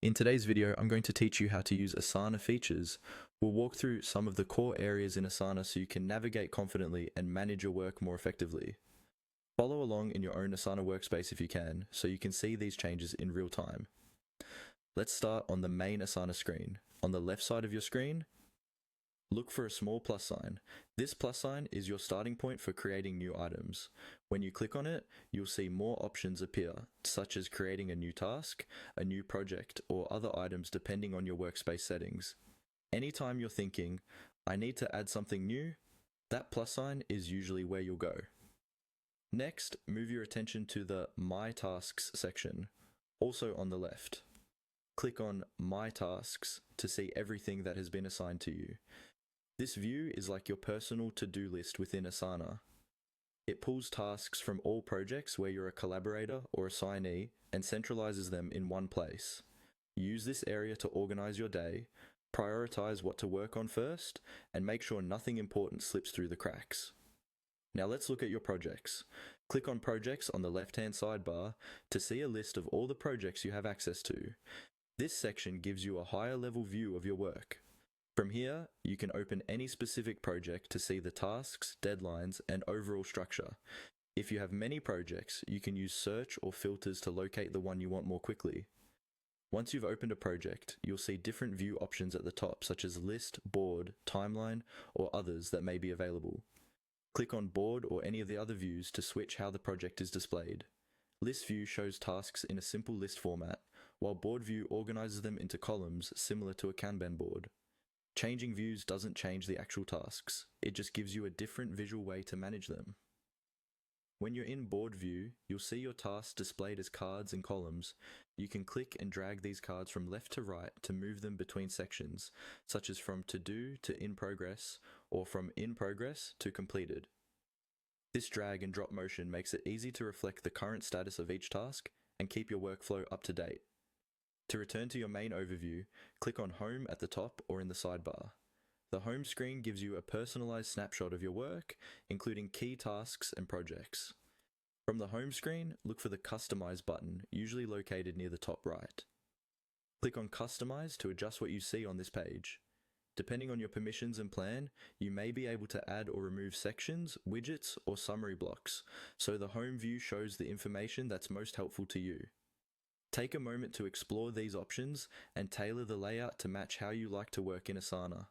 In today's video, I'm going to teach you how to use Asana features. We'll walk through some of the core areas in Asana so you can navigate confidently and manage your work more effectively. Follow along in your own Asana workspace if you can, so you can see these changes in real time. Let's start on the main Asana screen. On the left side of your screen, look for a small plus sign. This plus sign is your starting point for creating new items. When you click on it, you'll see more options appear, such as creating a new task, a new project, or other items depending on your workspace settings. Anytime you're thinking, I need to add something new, that plus sign is usually where you'll go. Next, move your attention to the My Tasks section, also on the left. Click on My Tasks to see everything that has been assigned to you. This view is like your personal to-do list within Asana. It pulls tasks from all projects where you're a collaborator or assignee and centralizes them in one place. Use this area to organize your day, prioritize what to work on first, and make sure nothing important slips through the cracks. Now let's look at your projects. Click on Projects on the left-hand sidebar to see a list of all the projects you have access to. This section gives you a higher level view of your work. From here, you can open any specific project to see the tasks, deadlines, and overall structure. If you have many projects, you can use search or filters to locate the one you want more quickly. Once you've opened a project, you'll see different view options at the top, such as List, Board, Timeline, or others that may be available. Click on Board or any of the other views to switch how the project is displayed. List View shows tasks in a simple list format, while Board View organizes them into columns similar to a Kanban board. Changing views doesn't change the actual tasks, it just gives you a different visual way to manage them. When you're in Board View, you'll see your tasks displayed as cards and columns. You can click and drag these cards from left to right to move them between sections, such as from To Do to In Progress, or from In Progress to Completed. This drag and drop motion makes it easy to reflect the current status of each task and keep your workflow up to date. To return to your main overview, click on Home at the top or in the sidebar. The home screen gives you a personalized snapshot of your work, including key tasks and projects. From the home screen, look for the Customize button, usually located near the top right. Click on Customize to adjust what you see on this page. Depending on your permissions and plan, you may be able to add or remove sections, widgets, or summary blocks, so the home view shows the information that's most helpful to you. Take a moment to explore these options and tailor the layout to match how you like to work in Asana.